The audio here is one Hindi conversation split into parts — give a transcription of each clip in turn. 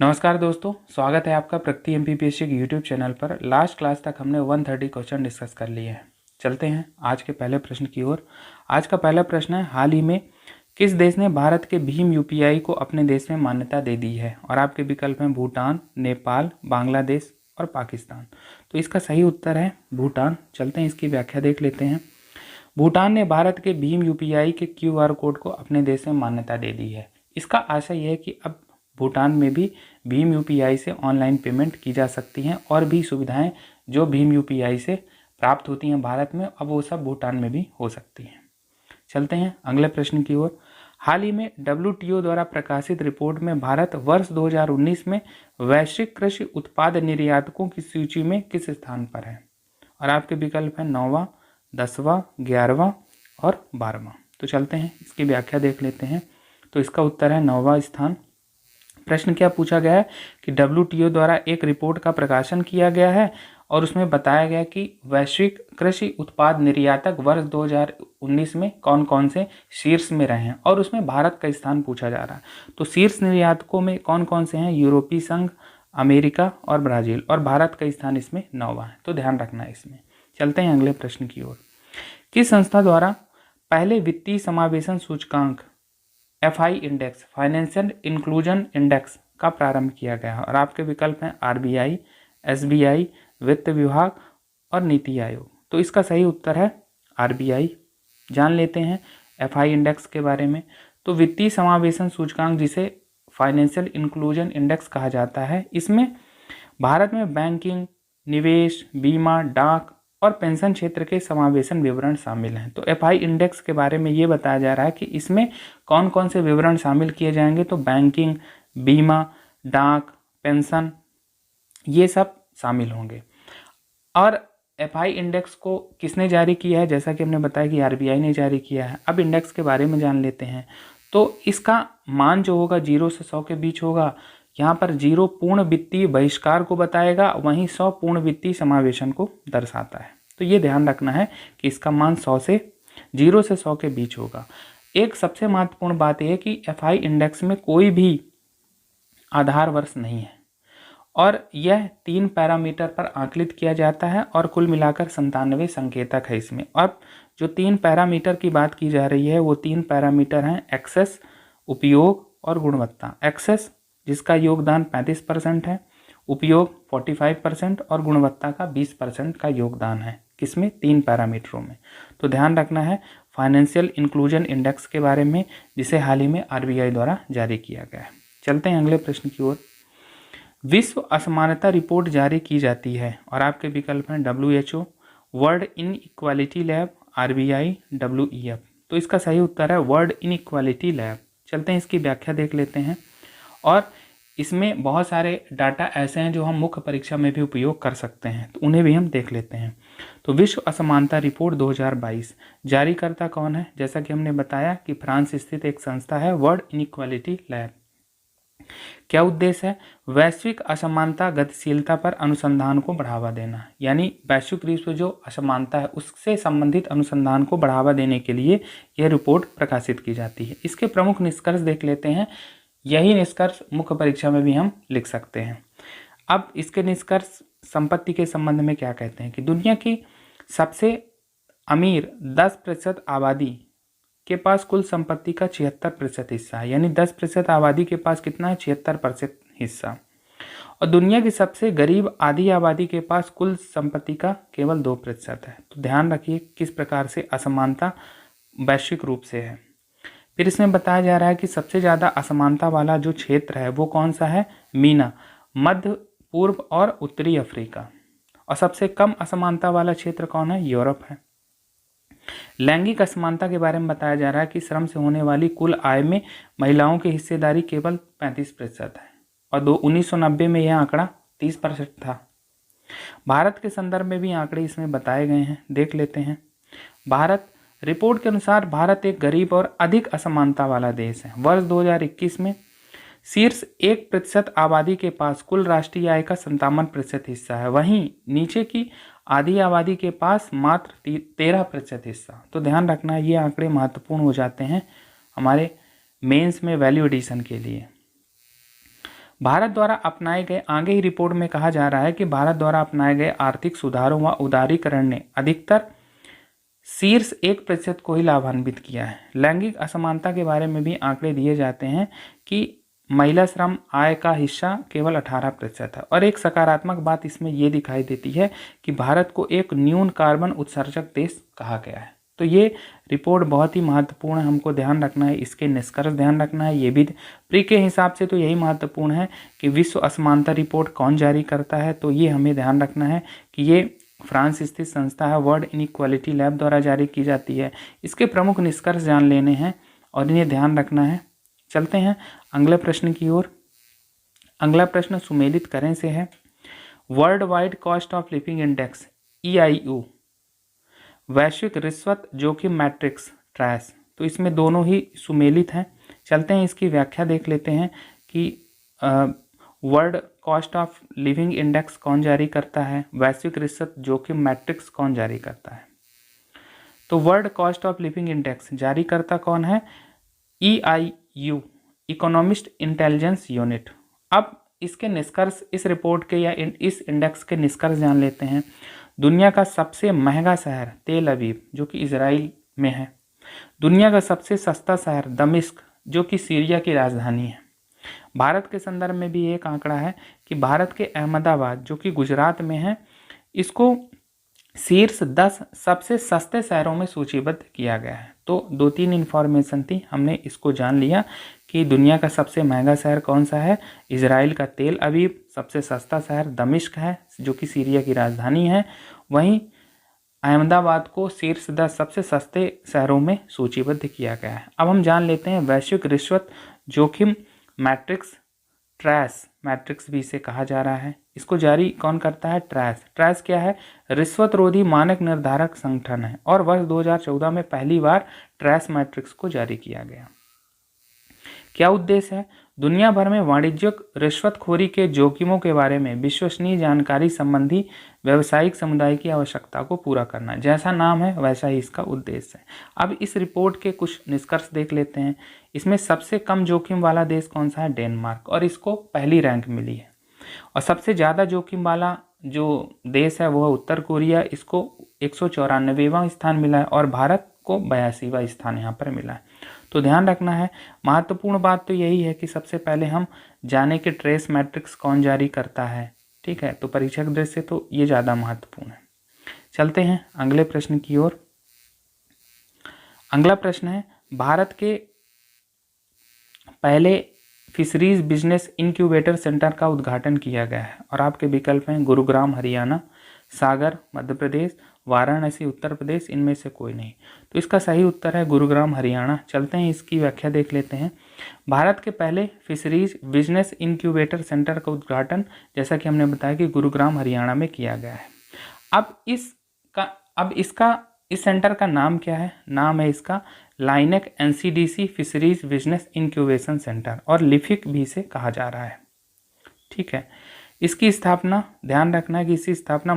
नमस्कार दोस्तों, स्वागत है आपका प्रगति एमपीपीएससी के यूट्यूब चैनल पर। लास्ट क्लास तक हमने 130 क्वेश्चन डिस्कस कर लिए हैं। चलते हैं आज के पहले प्रश्न की ओर। आज का पहला प्रश्न है, हाल ही में किस देश ने भारत के भीम यूपीआई को अपने देश में मान्यता दे दी है? और आपके विकल्प हैं भूटान, नेपाल, बांग्लादेश और पाकिस्तान। तो इसका सही उत्तर है भूटान। चलते हैं इसकी व्याख्या देख लेते हैं। भूटान ने भारत के भीम यूपीआई के क्यूआर कोड को अपने देश में मान्यता दे दी है। इसका आशय यह है कि अब भूटान में भी भीम यूपीआई से ऑनलाइन पेमेंट की जा सकती हैं और भी सुविधाएं जो भीम यूपीआई से प्राप्त होती हैं भारत में, अब वो सब भूटान में भी हो सकती हैं। चलते हैं अगले प्रश्न की ओर। हाल ही में WTO द्वारा प्रकाशित रिपोर्ट में भारत वर्ष 2019 में वैश्विक कृषि उत्पाद निर्यातकों की सूची में किस स्थान पर है? और आपके विकल्प है 9वां, 10वां, 11वां और 12वां। तो चलते हैं इसकी व्याख्या देख लेते हैं। तो इसका उत्तर है 9वां स्थान। प्रश्न क्या पूछा गया है कि WTO द्वारा एक रिपोर्ट का प्रकाशन किया गया है और उसमें बताया गया कि वैश्विक कृषि उत्पाद निर्यातक वर्ष 2019 में कौन कौन से शीर्ष में रहे हैं, और उसमें भारत का स्थान पूछा जा रहा है। तो शीर्ष निर्यातकों में कौन कौन से हैं? यूरोपीय संघ, अमेरिका और ब्राज़ील, और भारत का स्थान इसमें 9वां है। तो ध्यान रखना है इसमें। चलते हैं अगले प्रश्न की ओर। किस संस्था द्वारा पहले वित्तीय समावेशन सूचकांक FI index, financial inclusion index का प्रारंभ किया गया? और आपके विकल्प हैं RBI, SBI, वित्त विभाग और नीति आयोग। तो इसका सही उत्तर है RBI। जान लेते हैं FI इंडेक्स के बारे में। तो वित्तीय समावेशन सूचकांक, जिसे फाइनेंशियल इंक्लूजन इंडेक्स कहा जाता है, इसमें भारत में बैंकिंग, निवेश, बीमा, डाक और पेंशन क्षेत्र के समावेशन विवरण शामिल हैं। तो FI इंडेक्स के बारे में ये बताया जा रहा है कि इसमें कौन कौन से विवरण शामिल किए जाएंगे? तो बैंकिंग, बीमा, डाक, पेंशन, ये सब शामिल होंगे। और FI इंडेक्स को किसने जारी किया है? जैसा कि हमने बताया कि RBI ने जारी किया है। अब इंडेक्स के बारे में जान लेते हैं। तो इसका मान जो होगा 0 से 100 के बीच होगा। यहाँ पर 0 पूर्ण वित्तीय बहिष्कार को बताएगा, वहीं 100 पूर्ण वित्तीय समावेशन को दर्शाता है। तो ये ध्यान रखना है कि इसका मान 0 से 100 के बीच होगा। एक सबसे महत्वपूर्ण बात यह है कि FI इंडेक्स में कोई भी आधार वर्ष नहीं है और यह 3 पैरामीटर पर आकलित किया जाता है और कुल मिलाकर 97 संकेतक है इसमें। अब जो 3 पैरामीटर की बात की जा रही है वो 3 पैरामीटर हैं एक्सेस, उपयोग और गुणवत्ता। एक्सेस जिसका योगदान 35% है, उपयोग 45% और गुणवत्ता का 20% का योगदान है। किसमें? 3 पैरामीटरों में। तो ध्यान रखना है फाइनेंशियल इंक्लूजन इंडेक्स के बारे में, जिसे हाल ही में RBI द्वारा जारी किया गया है। चलते हैं अगले प्रश्न की ओर। विश्व असमानता रिपोर्ट जारी की जाती है और आपके विकल्प हैं WHO, world inequality lab, RBI, WEF। तो इसका सही उत्तर है वर्ल्ड इनइक्वालिटी लैब। चलते हैं इसकी व्याख्या देख लेते हैं। और इसमें बहुत सारे डाटा ऐसे हैं जो हम मुख्य परीक्षा में भी उपयोग कर सकते हैं, तो उन्हें भी हम देख लेते हैं। तो विश्व असमानता रिपोर्ट 2022 जारीकर्ता कौन है? जैसा कि हमने बताया कि फ्रांस स्थित एक संस्था है वर्ल्ड इनइक्वालिटी लैब। क्या उद्देश्य है? वैश्विक असमानता गतिशीलता पर अनुसंधान को बढ़ावा देना, यानी वैश्विक रूप से जो असमानता है उससे संबंधित अनुसंधान को बढ़ावा देने के लिए यह रिपोर्ट प्रकाशित की जाती है। इसके प्रमुख निष्कर्ष देख लेते हैं। यही निष्कर्ष मुख्य परीक्षा में भी हम लिख सकते हैं। अब इसके निष्कर्ष संपत्ति के संबंध में क्या कहते हैं कि दुनिया की सबसे अमीर 10% आबादी के पास कुल संपत्ति का 76% हिस्सा है, यानी 10% आबादी के पास कितना है? 76% हिस्सा। और दुनिया की सबसे गरीब आधी आबादी के पास कुल संपत्ति का केवल 2% है। तो ध्यान रखिए किस प्रकार से असमानता वैश्विक रूप से है। फिर इसमें बताया जा रहा है कि सबसे ज़्यादा असमानता वाला जो क्षेत्र है वो कौन सा है? मीना, मध्य पूर्व और उत्तरी अफ्रीका। और सबसे कम असमानता वाला क्षेत्र कौन है? यूरोप है। लैंगिक असमानता के बारे में बताया जा रहा है कि श्रम से होने वाली कुल आय में महिलाओं की हिस्सेदारी केवल 35% है और 1990 में यह आंकड़ा 30% था। भारत के संदर्भ में भी आंकड़े इसमें बताए गए हैं, देख लेते हैं। भारत रिपोर्ट के अनुसार भारत एक गरीब और अधिक असमानता वाला देश है। वर्ष 2021 में शीर्ष 1% आबादी के पास कुल राष्ट्रीय आय का 57% हिस्सा है, वहीं नीचे की आधी आबादी के पास मात्र 13% हिस्सा। तो ध्यान रखना ये आंकड़े महत्वपूर्ण हो जाते हैं हमारे मेंस में वैल्यू एडिशन के लिए। भारत द्वारा अपनाए गए, आगे ही रिपोर्ट में कहा जा रहा है कि भारत द्वारा अपनाए गए आर्थिक सुधारों व उदारीकरण ने अधिकतर शीर्ष 1% को ही लाभान्वित किया है। लैंगिक असमानता के बारे में भी आंकड़े दिए जाते हैं कि महिला श्रम आय का हिस्सा केवल 18% है। और एक सकारात्मक बात इसमें यह दिखाई देती है कि भारत को एक न्यून कार्बन उत्सर्जक देश कहा गया है। तो ये रिपोर्ट बहुत ही महत्वपूर्ण है, हमको ध्यान रखना है, इसके निष्कर्ष ध्यान रखना है। ये भी प्री के हिसाब से तो यही महत्वपूर्ण है कि विश्व असमानता रिपोर्ट कौन जारी करता है, तो ये हमें ध्यान रखना है कि ये फ्रांस स्थित संस्था है, वर्ल्ड इनइक्वालिटी लैब द्वारा जारी की जाती है। इसके प्रमुख निष्कर्ष जान लेने हैं और इन्हें ध्यान रखना है। चलते हैं अगले प्रश्न की ओर। अगला प्रश्न सुमेलित करें से है, world wide cost of living index EIU, वैश्विक रिश्वत जोखिम मैट्रिक्स ट्रैस। तो इसमें दोनों ही सुमेलित हैं। चलते हैं इसकी व्याख्या देख लेते हैं कि world cost of living index कौन जारी करता है, वैश्विक रिश्वत जोखिम मैट्रिक्स कौन जारी करता है। तो world cost of living index जारी करता कौन है, EIU, इकोनॉमिस्ट इंटेलिजेंस यूनिट। अब इसके निष्कर्ष, इस रिपोर्ट के या इस इंडेक्स के निष्कर्ष जान लेते हैं। दुनिया का सबसे महंगा शहर तेल अवीव जो कि इजराइल में है। दुनिया का सबसे सस्ता शहर दमिश्क जो कि सीरिया की राजधानी है। भारत के संदर्भ में भी एक आंकड़ा है कि भारत के अहमदाबाद जो कि गुजरात में है, इसको शीर्ष 10 सबसे सस्ते शहरों में सूचीबद्ध किया गया है। तो 2-3 इन्फॉर्मेशन थी, हमने इसको जान लिया कि दुनिया का सबसे महंगा शहर कौन सा है, इजराइल का तेल अवीव, सबसे सस्ता शहर दमिश्क है जो कि सीरिया की राजधानी है। वहीं अहमदाबाद को शीर्ष 10 सबसे सस्ते शहरों में सूचीबद्ध किया गया है। अब हम जान लेते हैं वैश्विक रिश्वत जोखिम मैट्रिक्स, ट्रैस मैट्रिक्स भी इसे कहा जा रहा है। इसको जारी कौन करता है, ट्रैस। ट्रैस क्या है, रिश्वतरोधी मानक निर्धारक संगठन है और वर्ष 2014 में पहली बार ट्रैस मैट्रिक्स को जारी किया गया। क्या उद्देश्य है, दुनिया भर में वाणिज्यिक रिश्वतखोरी के जोखिमों के बारे में विश्वसनीय जानकारी संबंधी व्यावसायिक समुदाय की आवश्यकता को पूरा करना। जैसा नाम है वैसा ही इसका उद्देश्य है। अब इस रिपोर्ट के कुछ निष्कर्ष देख लेते हैं। इसमें सबसे कम जोखिम वाला देश कौन सा है, डेनमार्क, और इसको पहली रैंक मिली है। और सबसे ज़्यादा जोखिम वाला जो देश है वो है उत्तर कोरिया, इसको 194वां स्थान मिला है और भारत को 82वां स्थान यहाँ पर मिला है। तो ध्यान रखना है, महत्वपूर्ण बात तो यही है कि सबसे पहले हम जाने कि ट्रेस मैट्रिक्स कौन जारी करता है। ठीक है, तो परीक्षा की दृष्टि से तो ये ज़्यादा महत्वपूर्ण है। चलते हैं अगले प्रश्न की ओर। अगला प्रश्न है, भारत के पहले फिशरीज बिजनेस इंक्यूबेटर सेंटर का उद्घाटन किया गया है और आपके विकल्प हैं गुरुग्राम हरियाणा, सागर मध्य प्रदेश, वाराणसी उत्तर प्रदेश, इनमें से कोई नहीं। तो इसका सही उत्तर है गुरुग्राम हरियाणा। चलते हैं इसकी व्याख्या देख लेते हैं। भारत के पहले फिशरीज बिजनेस इंक्यूबेटर सेंटर का उद्घाटन, जैसा कि हमने बताया कि गुरुग्राम हरियाणा में किया गया है। इस सेंटर का नाम क्या है, नाम है इसका लाइनेक NCDC fisheries business incubation centre और लिफिक भी इसे कहा जा रहा है। ठीक है, इसकी स्थापना, ध्यान रखना है कि इसकी स्थापना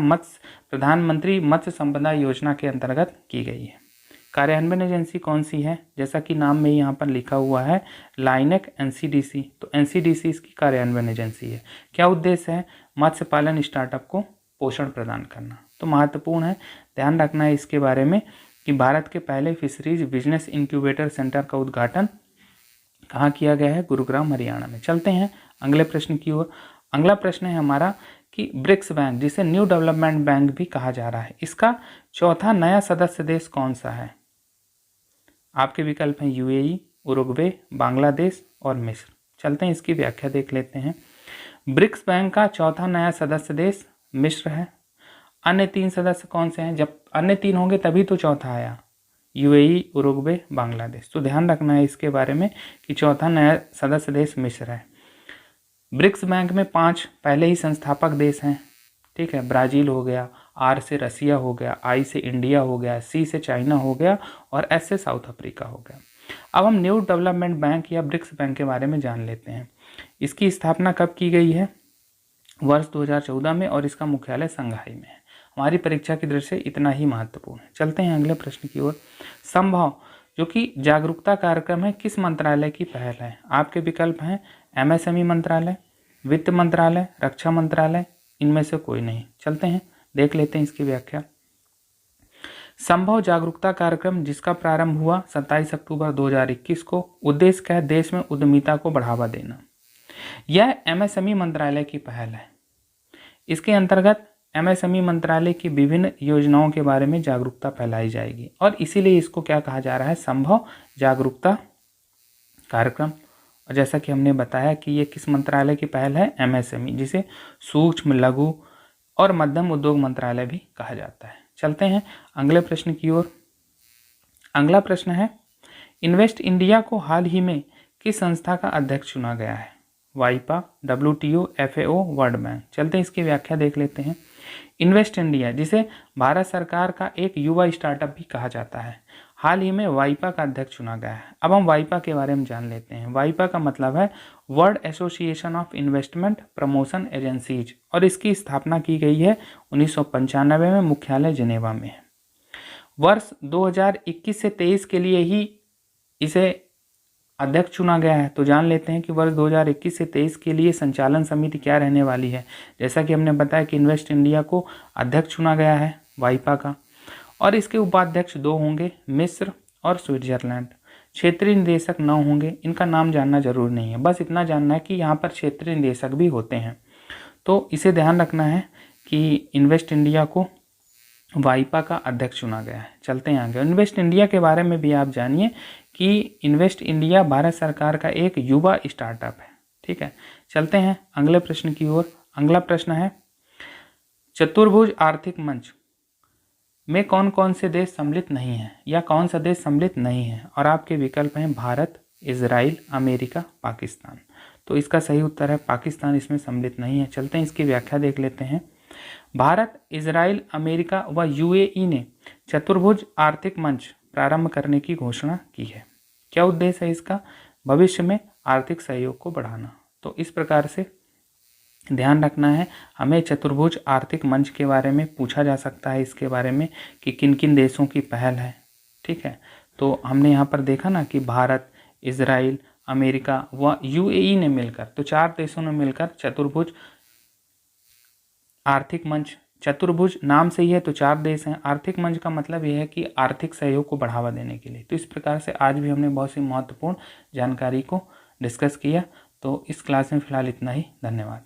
प्रधानमंत्री मत्स्य संपदा योजना के अंतर्गत की गई है। कार्यान्वयन एजेंसी कौन सी है, जैसा कि नाम में यहाँ पर लिखा हुआ है लाइनेक NCDC, तो NCDC इसकी कार्यान्वयन एजेंसी है। क्या उद्देश्य है, मत्स्य पालन स्टार्टअप को पोषण प्रदान करना। तो महत्वपूर्ण है, ध्यान रखना है इसके बारे में कि भारत के पहले फिशरीज बिजनेस इंक्यूबेटर सेंटर का उद्घाटन कहाँ किया गया है, गुरुग्राम हरियाणा में। चलते हैं अगले प्रश्न की ओर। अगला प्रश्न है हमारा कि ब्रिक्स बैंक, जिसे न्यू डेवलपमेंट बैंक भी कहा जा रहा है, इसका चौथा नया सदस्य देश कौन सा है। आपके विकल्प हैं UAE, उरुग्वे, बांग्लादेश और मिस्र। चलते हैं इसकी व्याख्या देख लेते हैं। ब्रिक्स बैंक का चौथा नया सदस्य देश मिस्र है। अन्य 3 सदस्य कौन से हैं, जब अन्य 3 होंगे तभी तो चौथा आया, UAE, उरुग्वे, बांग्लादेश। तो ध्यान रखना है इसके बारे में कि चौथा नया सदस्य देश मिस्र है। ब्रिक्स बैंक में 5 पहले ही संस्थापक देश हैं। ठीक है, ब्राज़ील हो गया, R से रसिया हो गया, I से इंडिया हो गया, C से चाइना हो गया और S से साउथ अफ्रीका हो गया। अब हम न्यू डेवलपमेंट बैंक या ब्रिक्स बैंक के बारे में जान लेते हैं। इसकी स्थापना कब की गई है, वर्ष 2014 में, और इसका मुख्यालय संघाई में है। हमारी परीक्षा की दृष्टि से इतना ही महत्वपूर्ण है। चलते हैं अगले प्रश्न की ओर। संभव जो कि जागरूकता कार्यक्रम है, किस मंत्रालय की पहल है। आपके विकल्प हैं MSME मंत्रालय, वित्त मंत्रालय, रक्षा मंत्रालय, इनमें से कोई नहीं। चलते हैं, देख लेते हैं इसकी व्याख्या। संभव जागरूकता कार्यक्रम जिसका प्रारंभ हुआ 27 अक्टूबर 2021 को, उद्देश्य क्या है? देश में उद्यमिता को बढ़ावा देना। यह एमएसएमई मंत्रालय की पहल है। इसके अंतर्गत एमएसएमई मंत्रालय की विभिन्न योजनाओं के बारे में जागरूकता फैलाई जाएगी और इसीलिए इसको क्या कहा जा रहा है? संभव जागरूकता कार्यक्रम। और जैसा कि हमने बताया कि ये किस मंत्रालय की पहल है? एमएसएमई, जिसे सूक्ष्म, लघु और मध्यम उद्योग मंत्रालय भी कहा जाता है। चलते हैं अगले प्रश्न की ओर। अगला प्रश्न है, इन्वेस्ट इंडिया को हाल ही में किस संस्था का अध्यक्ष चुना गया है? वाइपा, WTO, FAO, वर्ल्ड बैंक। चलते हैं इसकी व्याख्या देख लेते हैं। इन्वेस्ट इंडिया, जिसे भारत सरकार का एक युवा स्टार्टअप भी कहा जाता है, हाल ही में वाइपा का अध्यक्ष चुना गया है। अब हम वाइपा के बारे में जान लेते हैं। वाइपा का मतलब है world association of investment promotion agencies और इसकी स्थापना की गई है 1995 में, मुख्यालय जिनेवा में है। वर्ष 2021 से 23 के लिए ही इसे अध्यक्ष चुना गया है। तो जान लेते हैं कि वर्ष 2021 से 23 के लिए संचालन समिति क्या रहने वाली है। जैसा कि हमने बताया कि इन्वेस्ट इंडिया को अध्यक्ष चुना गया है वाइपा का, और इसके उपाध्यक्ष 2 होंगे, मिस्र और स्विट्जरलैंड। क्षेत्रीय निदेशक 9 होंगे। इनका नाम जानना जरूर नहीं है, बस इतना जानना है कि यहाँ पर क्षेत्रीय निदेशक भी होते हैं। तो इसे ध्यान रखना है कि इन्वेस्ट इंडिया को वाइपा का अध्यक्ष चुना गया है। चलते हैं आगे। इन्वेस्ट इंडिया के बारे में भी आप जानिए कि इन्वेस्ट इंडिया भारत सरकार का एक युवा स्टार्टअप है। ठीक है, चलते हैं अगले प्रश्न की ओर। अगला प्रश्न है, चतुर्भुज आर्थिक मंच में कौन कौन से देश सम्मिलित नहीं हैं, या कौन सा देश सम्मिलित नहीं है? और आपके विकल्प हैं भारत, इजराइल, अमेरिका, पाकिस्तान। तो इसका सही उत्तर है पाकिस्तान, इसमें सम्मिलित नहीं है। चलते हैं इसकी व्याख्या देख लेते हैं। भारत, इजराइल, अमेरिका व UAE ने चतुर्भुज आर्थिक मंच प्रारंभ करने की घोषणा की है। क्या उद्देश्य है इसका? भविष्य में आर्थिक सहयोग को बढ़ाना। तो इस प्रकार से ध्यान रखना है हमें। चतुर्भुज आर्थिक मंच के बारे में पूछा जा सकता है, इसके बारे में कि किन किन देशों की पहल है। ठीक है, तो हमने यहाँ पर देखा ना कि भारत, इजराइल, अमेरिका व UAE ने मिलकर, तो 4 देशों ने मिलकर चतुर्भुज आर्थिक मंच, चतुर्भुज नाम से ही है तो 4 देश हैं। आर्थिक मंच का मतलब यह है कि आर्थिक सहयोग को बढ़ावा देने के लिए। तो इस प्रकार से आज भी हमने बहुत सी महत्वपूर्ण जानकारी को डिस्कस किया। तो इस क्लास में फिलहाल इतना ही। धन्यवाद।